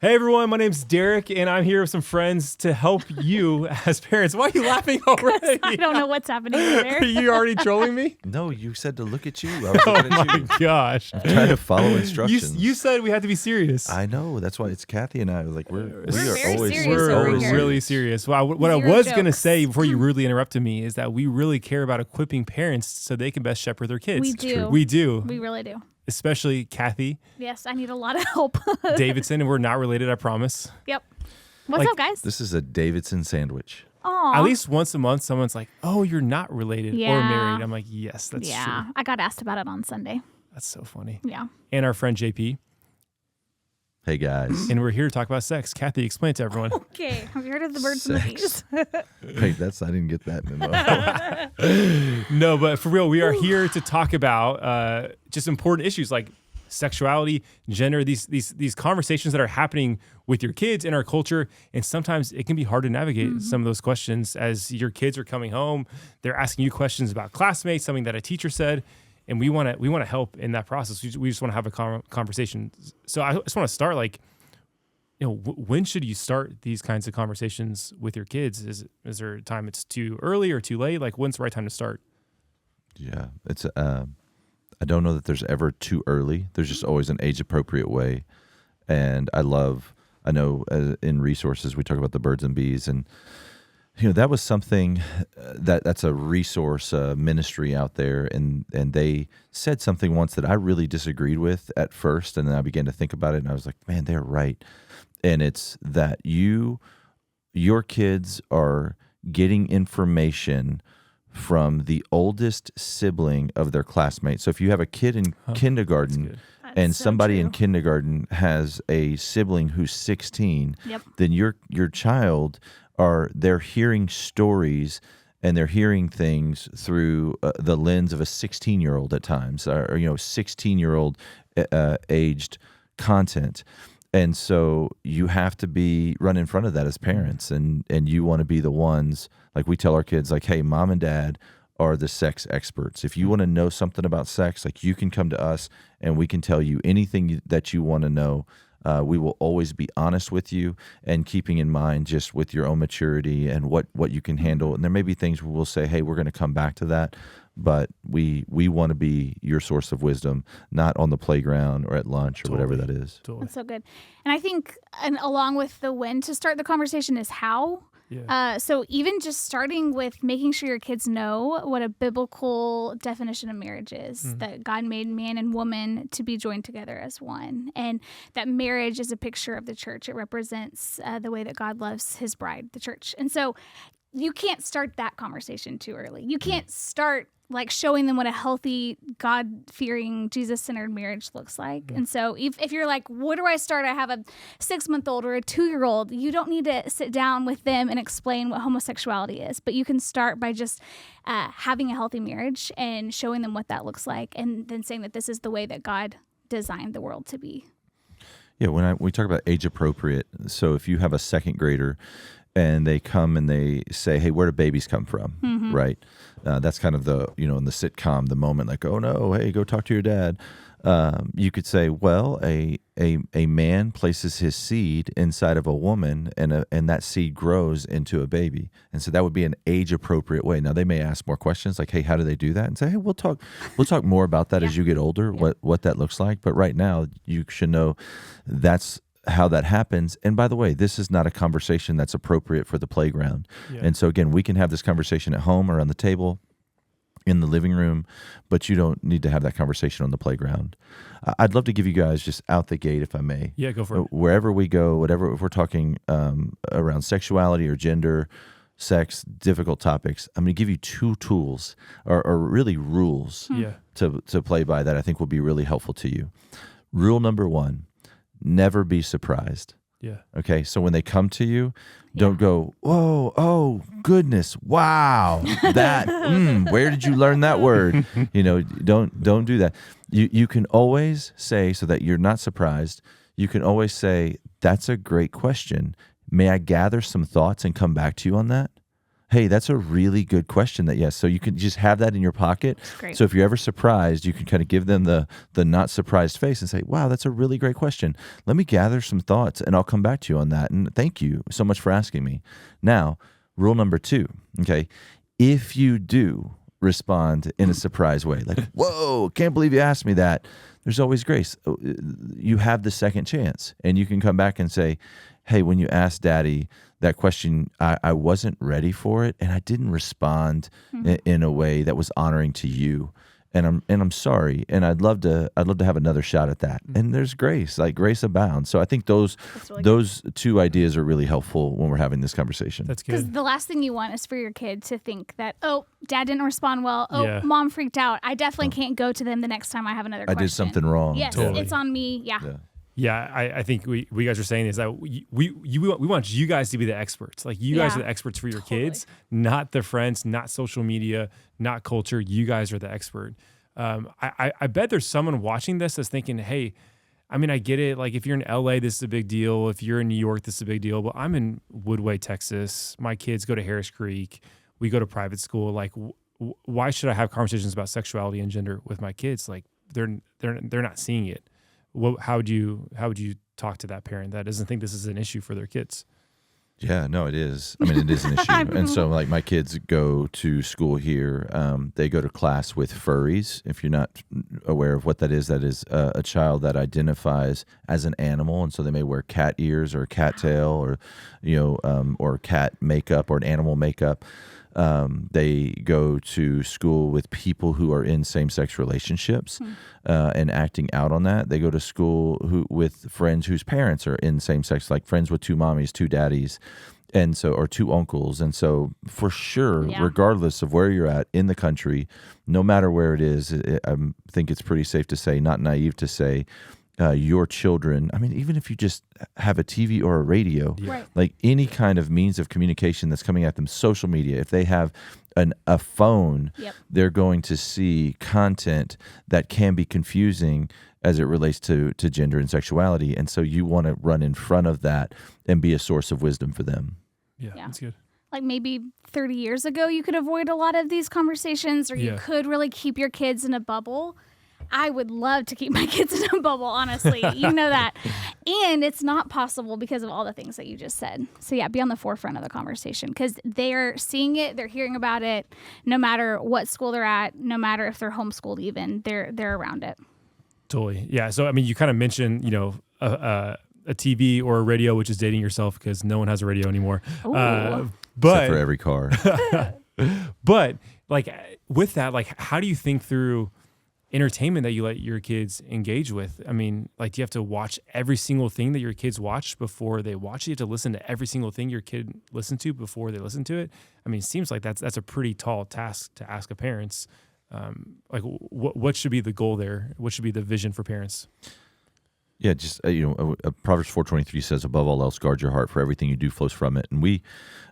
Hey everyone, my name's Derek, and I'm here with some friends to help you as parents. Why are you laughing already? I don't know what's happening there. Are you already trolling me? No, you said to look at you. I was Oh looking at my you. gosh. I'm trying to follow instructions. You said we had to be serious. I know. That's why it's Kathy and I. Like we are very always serious We're over here. really serious. Well, what I Zero was going to jokes. say before you rudely interrupted me is that we really care about equipping parents so they can best shepherd their kids. We do. We do. We really do. Especially Kathy Yes, I need a lot of help. Davidson, and we're not related, I promise. Yep. What's Like, up, guys? This is a Davidson sandwich. Aw. At least once a month, someone's like, "Oh, you're not related or Yeah. married." I'm like, "Yes, that's yeah, true." I got asked about it on Sunday. That's so funny. Yeah. And our friend JP, Hey guys. and we're here to talk about sex. Kathy, explain it to everyone. Okay. Have you heard of the birds and the Sex. bees? Wait, I didn't get that memo. No, but for real, we are here to talk about just important issues like sexuality, gender, these conversations that are happening with your kids in our culture. And sometimes it can be hard to navigate some of those questions as your kids are coming home. They're asking you questions about classmates, something that a teacher said. And we want to help in that process. We just want to have a conversation. So I just want to start when should you start these kinds of conversations with your kids? Is there a time it's too early or too late? Like, when's the right time to start? Yeah, it's. I don't know that there's ever too early. There's just always an age-appropriate way. And I know in resources we talk about the birds and bees, and that was something that's a resource ministry out there, and they said something once that I really disagreed with at first, and then I began to think about it, and I was like, man, they're right. And it's that your kids are getting information from the oldest sibling of their classmates. So if you have a kid in kindergarten and so somebody true. in kindergarten has a sibling who's 16, Yep. then your child they're hearing stories and they're hearing things through the lens of a 16-year-old at times, or 16-year-old aged content. And so you have to run in front of that as parents, and you want to be the ones, like we tell our kids, like, hey, mom and dad are the sex experts. If you want to know something about sex, like, you can come to us and we can tell you anything that you want to know. We will always be honest with you, and keeping in mind just with your own maturity and what you can handle. And there may be things where we'll say, hey, we're going to come back to that, but we want to be your source of wisdom, not on the playground or at lunch or whatever that is. Totally. That's so good. And I think, and along with the when to start the conversation is how. Yeah. So even just starting with making sure your kids know what a biblical definition of marriage is, that God made man and woman to be joined together as one, and that marriage is a picture of the church. It represents the way that God loves his bride, the church. And so you can't start that conversation too early. You can't start like showing them what a healthy, God-fearing, Jesus-centered marriage looks like. And so if you're like, where do I start? I have a 6-month-old or a 2-year-old. You don't need to sit down with them and explain what homosexuality is. But you can start by just having a healthy marriage and showing them what that looks like, and then saying that this is the way that God designed the world to be. Yeah, when we talk about age appropriate, so if you have a second grader and they come and they say, hey, where do babies come from, right? That's kind of the, in the sitcom, the moment like, oh no, hey, go talk to your dad. You could say, well, a man places his seed inside of a woman, and that seed grows into a baby. And so that would be an age-appropriate way. Now, they may ask more questions like, hey, how do they do that? And say, hey, we'll talk more about that as you get older, what that looks like. But right now, you should know that's how that happens. And by the way, this is not a conversation that's appropriate for the playground. Yeah. And so again, we can have this conversation at home or on the table, in the living room, but you don't need to have that conversation on the playground. I'd love to give you guys just out the gate, if I may. Yeah, go for it. Wherever we go, whatever, if we're talking around sexuality or gender, sex, difficult topics, I'm going to give you 2 tools or really rules to play by that I think will be really helpful to you. Rule number 1, never be surprised. Yeah. Okay, so when they come to you, don't go, whoa, oh, goodness, wow, that, where did you learn that word? Don't do that. You can always say, so that you're not surprised, you can always say, that's a great question. May I gather some thoughts and come back to you on that? Hey, that's a really good question. Yes. So you can just have that in your pocket. Great. So if you're ever surprised, you can kind of give them the not surprised face and say, wow, that's a really great question. Let me gather some thoughts and I'll come back to you on that. And thank you so much for asking me. Now, rule number 2, okay? If you do respond in a surprise way, like, whoa, can't believe you asked me that, there's always grace. You have the second chance and you can come back and say, hey, when you asked Daddy that question, I wasn't ready for it and I didn't respond in a way that was honoring to you. And I'm sorry. And I'd love to have another shot at that. And there's grace, like grace abounds. So I think those two ideas are really helpful when we're having this conversation. That's Because good. the last thing you want is for your kid to think that, oh, Dad didn't respond well. Oh, Yeah. Mom freaked out. I definitely can't go to them the next time I have another question. I did something wrong. Yes, Totally. it's on me. Yeah. Yeah, I think we guys are saying is that we want you guys to be the experts. Like you guys are the experts for your kids, not the friends, not social media, not culture. You guys are the expert. I bet there's someone watching this that's thinking, hey, I mean, I get it. Like if you're in LA, this is a big deal. If you're in New York, this is a big deal. But I'm in Woodway, Texas. My kids go to Harris Creek. We go to private school. Like, why should I have conversations about sexuality and gender with my kids? Like they're not seeing it. How would you talk to that parent that doesn't think this is an issue for their kids? Yeah, no, it is. I mean, it is an issue. And so like my kids go to school here. They go to class with furries. If you're not aware of what that is a child that identifies as an animal. And so they may wear cat ears or cat tail or, or cat makeup or an animal makeup. They go to school with people who are in same-sex relationships and acting out on that. They go to school with friends whose parents are in same-sex, like friends with 2 mommies, 2 daddies, and so or 2 uncles. And so for sure, regardless of where you're at in the country, no matter where it is, I think it's pretty safe to say, not naive to say, your children, I mean, even if you just have a TV or a radio, like any kind of means of communication that's coming at them, social media, if they have a phone, they're going to see content that can be confusing as it relates to gender and sexuality. And so you want to run in front of that and be a source of wisdom for them. Yeah, that's good. Like maybe 30 years ago, you could avoid a lot of these conversations, or you could really keep your kids in a bubble. I would love to keep my kids in a bubble, honestly. You know that. And it's not possible because of all the things that you just said. So yeah, be on the forefront of the conversation because they're seeing it, they're hearing about it, no matter what school they're at, no matter if they're homeschooled even, they're around it. Totally. Yeah. So, I mean, you kind of mentioned, a TV or a radio, which is dating yourself because no one has a radio anymore. Except for every car. But like with that, like how do you think through entertainment that you let your kids engage with? I mean, like, do you have to watch every single thing that your kids watch before they watch it? You have to listen to every single thing your kid listens to before they listen to it? I mean, it seems like that's a pretty tall task to ask of parents. Like, what should be the goal there? What should be the vision for parents? Yeah, just Proverbs 4:23 says, "Above all else, guard your heart, for everything you do flows from it." And we,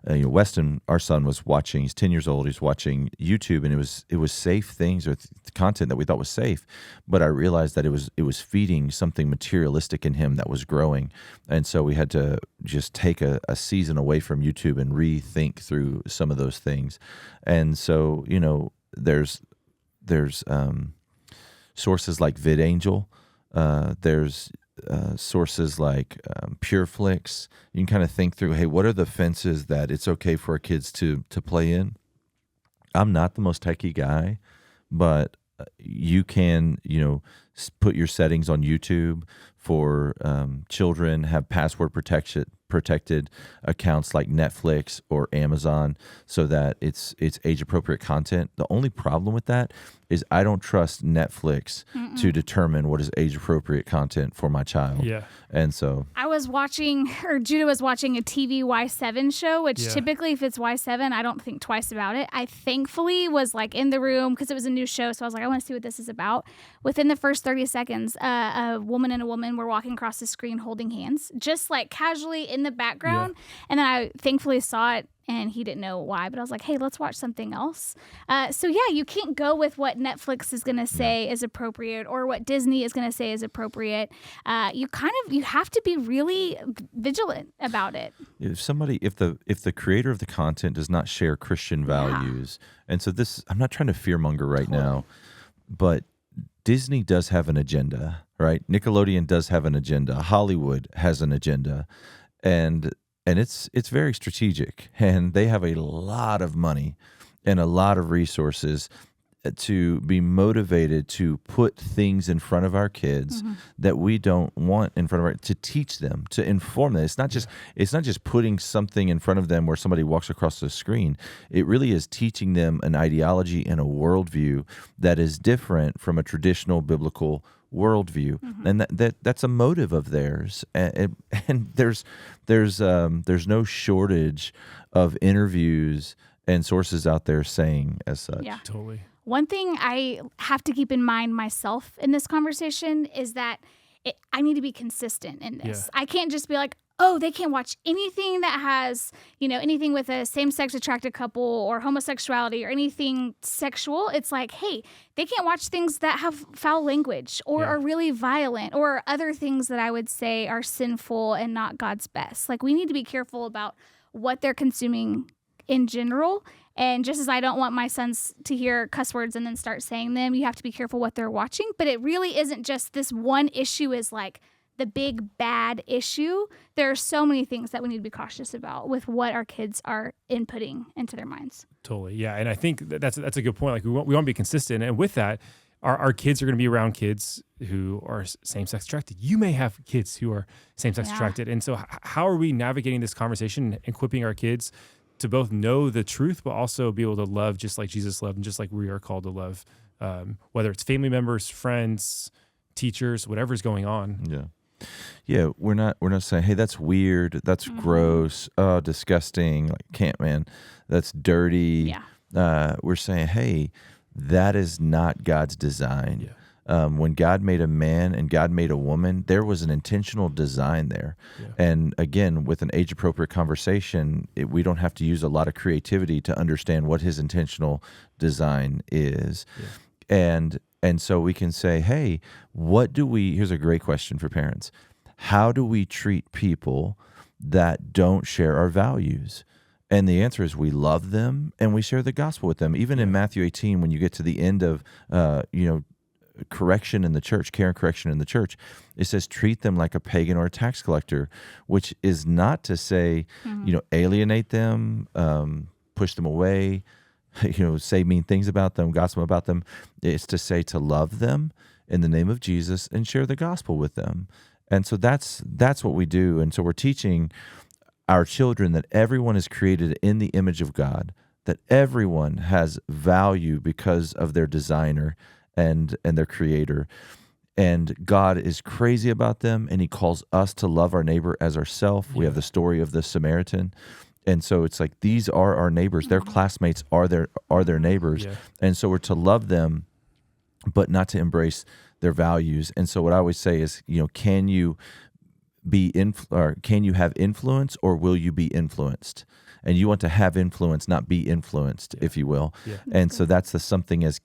Weston, our son, was watching. He's 10 years old. He's watching YouTube, and it was safe things or content that we thought was safe. But I realized that it was feeding something materialistic in him that was growing, and so we had to just take a season away from YouTube and rethink through some of those things. And so there's sources like VidAngel. There's sources like PureFlix. You can kind of think through, hey, what are the fences that it's okay for our kids to play in? I'm not the most techie guy, but you can, put your settings on YouTube for children, have password protected accounts like Netflix or Amazon so that it's age appropriate content. The only problem with that is I don't trust Netflix to determine what is age appropriate content for my child. Yeah. And so I was watching, or Judah was watching a TV Y7 show, which typically if it's Y7, I don't think twice about it. I thankfully was like in the room because it was a new show. So I was like, I want to see what this is about. Within the first 30 seconds, a woman and a woman and were walking across the screen holding hands, just like casually in the background. And then I thankfully saw it, and he didn't know why, but I was like, hey, let's watch something else. So yeah, you can't go with what Netflix is going to say is appropriate or what Disney is going to say is appropriate. You have to be really vigilant about it. If the creator of the content does not share Christian values, and so this, I'm not trying to fearmonger right now, but Disney does have an agenda, right? Nickelodeon does have an agenda. Hollywood has an agenda, and it's very strategic, and they have a lot of money and a lot of resources to be motivated to put things in front of our kids that we don't want in front of to teach them, to inform them. It's not just putting something in front of them where somebody walks across the screen. It really is teaching them an ideology and a worldview that is different from a traditional biblical worldview, and that's a motive of theirs. And there's no shortage of interviews and sources out there saying as such. Yeah. Totally. One thing I have to keep in mind myself in this conversation is that I need to be consistent in this. I can't just be like, oh, they can't watch anything that has, anything with a same-sex attracted couple or homosexuality or anything sexual. It's like, hey, they can't watch things that have foul language or are really violent or other things that I would say are sinful and not God's best. Like, we need to be careful about what they're consuming in general. And just as I don't want my sons to hear cuss words and then start saying them, you have to be careful what they're watching. But it really isn't just this one issue is like the big bad issue. There are so many things that we need to be cautious about with what our kids are inputting into their minds. Totally. Yeah. And I think that's a good point. Like we want to be consistent. And with that, our kids are going to be around kids who are same-sex attracted. You may have kids who are same-sex attracted. And so how are we navigating this conversation and equipping our kids to both know the truth, but also be able to love just like Jesus loved and just like we are called to love, whether it's family members, friends, teachers, whatever's going on. Yeah. We're not saying, hey, that's weird, that's gross, disgusting, like can't, man, that's dirty. We're saying, hey, that is not God's design. When God made a man and God made a woman, there was an intentional design there. And again, with an age-appropriate conversation, we don't have to use a lot of creativity to understand what his intentional design is. And so we can say, hey, here's a great question for parents. How do we treat people that don't share our values? And the answer is we love them and we share the gospel with them. Even in Matthew 18, when you get to the end of, correction in the church, care and correction in the church, it says treat them like a pagan or a tax collector, which is not to say, alienate them, push them away, say mean things about them, gossip about them. It's to say to love them in the name of Jesus and share the gospel with them. And so that's what we do. And so we're teaching our children that everyone is created in the image of God, that everyone has value because of their designer and their creator. And God is crazy about them, and he calls us to love our neighbor as ourselves. We have the story of the Samaritan. And so it's like, these are our neighbors. Their classmates are their neighbors. And so we're to love them, but not to embrace their values. And so what I always say is, can you have influence, or will you be influenced? And you want to have influence, not be influenced, if you will. And so that's something as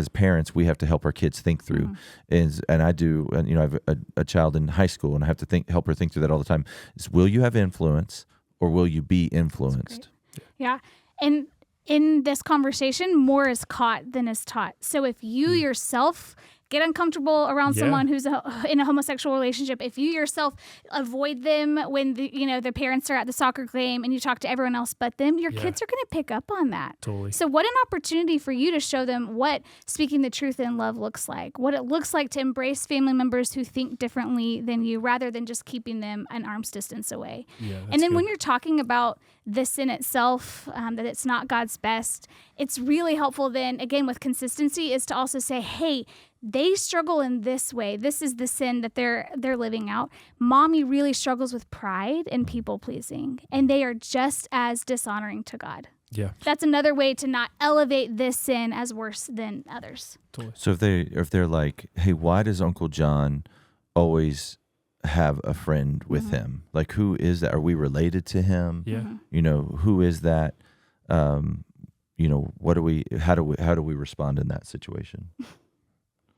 parents we have to help our kids think through. And I do. And I have a child in high school, and I have to help her think through that all the time. Is, will you have influence, or will you be influenced? Yeah. And in this conversation, more is caught than is taught. So if you yourself get uncomfortable around someone who's in a homosexual relationship, if you yourself avoid them when the parents are at the soccer game and you talk to everyone else but them, your kids are going to pick up on that. Totally. So what an opportunity for you to show them what speaking the truth in love looks like, what it looks like to embrace family members who think differently than you, rather than just keeping them an arm's distance away. And then when you're talking about the sin itself, that it's not God's best, it's really helpful then, again, with consistency, is to also say, hey, they struggle in this way. This is the sin that they're living out. Mommy really struggles with pride and people pleasing, and they are just as dishonoring to God. That's another way to not elevate this sin as worse than others. So if they're like, hey, why does Uncle John always have a friend with him? Like, who is that? Are we related to him? Yeah. Who is that? How do we respond in that situation?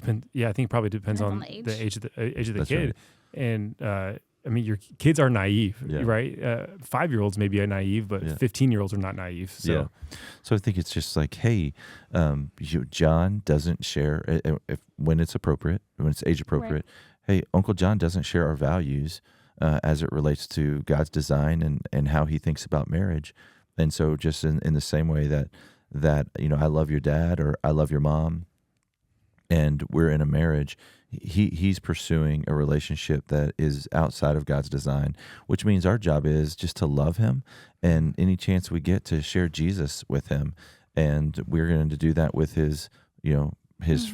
I think it probably depends on the the age of the That's kid. right. And your kids are naive, Yeah. right? 5-year-olds may be naive, but 15-year-olds are not naive. So So I think it's just like, hey, John doesn't share when it's appropriate, when it's age appropriate. Right. Hey, Uncle John doesn't share our values as it relates to God's design and how he thinks about marriage. And so just in the same way that I love your dad or I love your mom and we're in a marriage, he's pursuing a relationship that is outside of God's design, which means our job is just to love him and any chance we get to share Jesus with him. And we're going to do that with his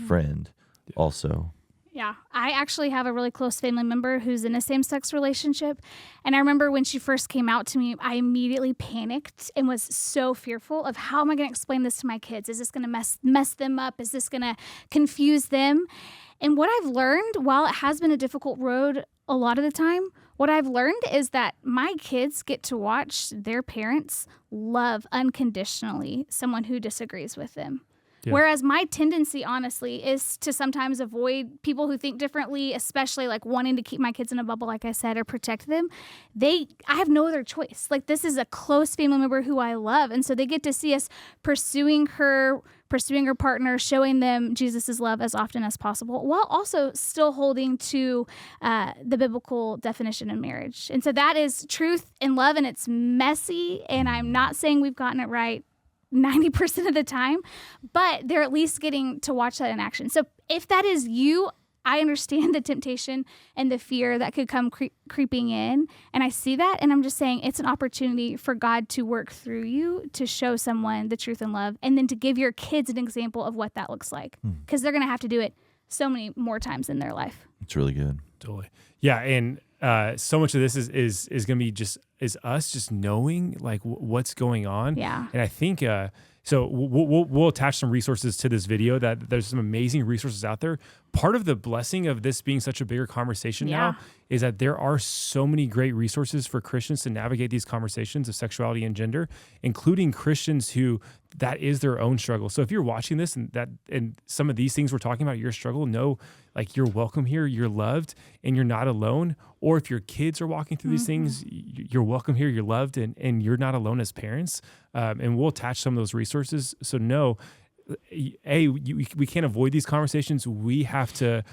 friend also. Yeah, I actually have a really close family member who's in a same-sex relationship. And I remember when she first came out to me, I immediately panicked and was so fearful of how am I going to explain this to my kids? Is this going to mess them up? Is this going to confuse them? And what I've learned, while it has been a difficult road a lot of the time, what I've learned is that my kids get to watch their parents love unconditionally someone who disagrees with them. Yeah. Whereas my tendency, honestly, is to sometimes avoid people who think differently, especially like wanting to keep my kids in a bubble, like I said, or protect them. I have no other choice. Like, this is a close family member who I love. And so they get to see us pursuing her partner, showing them Jesus' love as often as possible, while also still holding to the biblical definition of marriage. And so that is truth and love, and it's messy. And I'm not saying we've gotten it right 90% of the time, but they're at least getting to watch that in action. So if that is you, I understand the temptation and the fear that could come creeping in. And I see that. And I'm just saying it's an opportunity for God to work through you to show someone the truth and love, and then to give your kids an example of what that looks like, because they're going to have to do it so many more times in their life. It's really good. Totally. Yeah. And so much of this is going to be is us just knowing like what's going on. Yeah. And I think so we'll attach some resources to this video. That there's some amazing resources out there. Part of the blessing of this being such a bigger conversation now is that there are so many great resources for Christians to navigate these conversations of sexuality and gender, including Christians who that is their own struggle. So if you're watching this and some of these things we're talking about, your struggle, know like you're welcome here, you're loved, and you're not alone. Or if your kids are walking through these things, you're welcome here, you're loved, and you're not alone as parents. And we'll attach some of those resources. So no, we can't avoid these conversations. We have to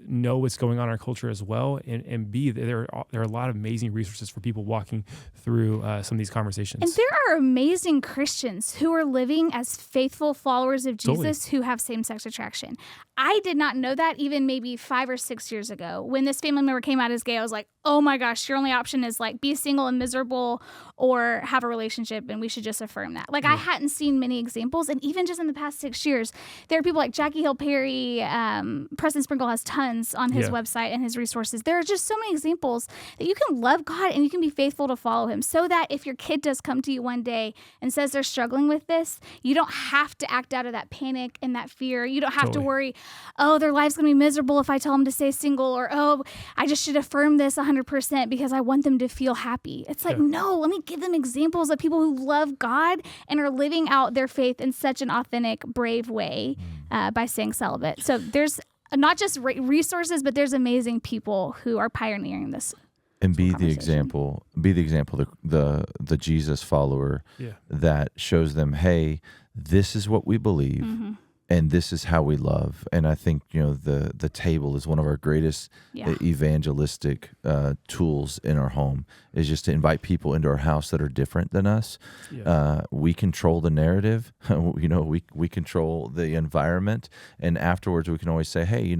know what's going on in our culture as well. And B, there are a lot of amazing resources for people walking through some of these conversations. And there are amazing Christians who are living as faithful followers of Jesus who have same-sex attraction. I did not know that even maybe 5 or 6 years ago. When this family member came out as gay, I was like, oh my gosh, your only option is like be single and miserable or have a relationship, and we should just affirm that. Like, I hadn't seen many examples. And even just in the past 6 years, there are people like Jackie Hill Perry, Preston Sprinkle has tons on his website and his resources. There are just so many examples that you can love God and you can be faithful to follow him, so that if your kid does come to you one day and says they're struggling with this, you don't have to act out of that panic and that fear. You don't have to worry, oh, their life's going to be miserable if I tell them to stay single, or, oh, I just should affirm this 100% because I want them to feel happy. It's like, no, let me give them examples of people who love God and are living out their faith in such an authentic, brave way by staying celibate. So there's not just resources, but there's amazing people who are pioneering this. And be the example, the Jesus follower that shows them, hey, this is what we believe. And this is how we love. And I think, the table is one of our greatest evangelistic tools in our home, is just to invite people into our house that are different than us. We control the narrative. We control the environment. And afterwards, we can always say, hey,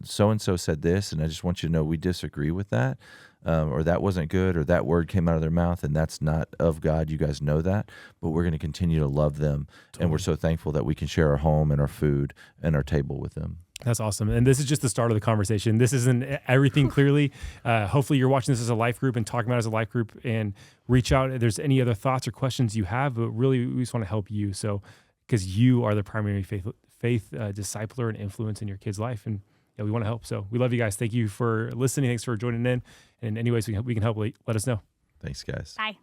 so-and-so said this, and I just want you to know we disagree with that. Or that wasn't good, or that word came out of their mouth, and that's not of God. You guys know that, but we're going to continue to love them, and we're so thankful that we can share our home and our food and our table with them. That's awesome. And this is just the start of the conversation. This isn't everything clearly. Hopefully you're watching this as a life group and talking about it as a life group, and reach out if there's any other thoughts or questions you have, but really we just want to help you. So, because you are the primary faith discipler and influence in your kid's life. And we want to help. So we love you guys. Thank you for listening. Thanks for joining in. And in any ways we can help, let us know. Thanks, guys. Bye.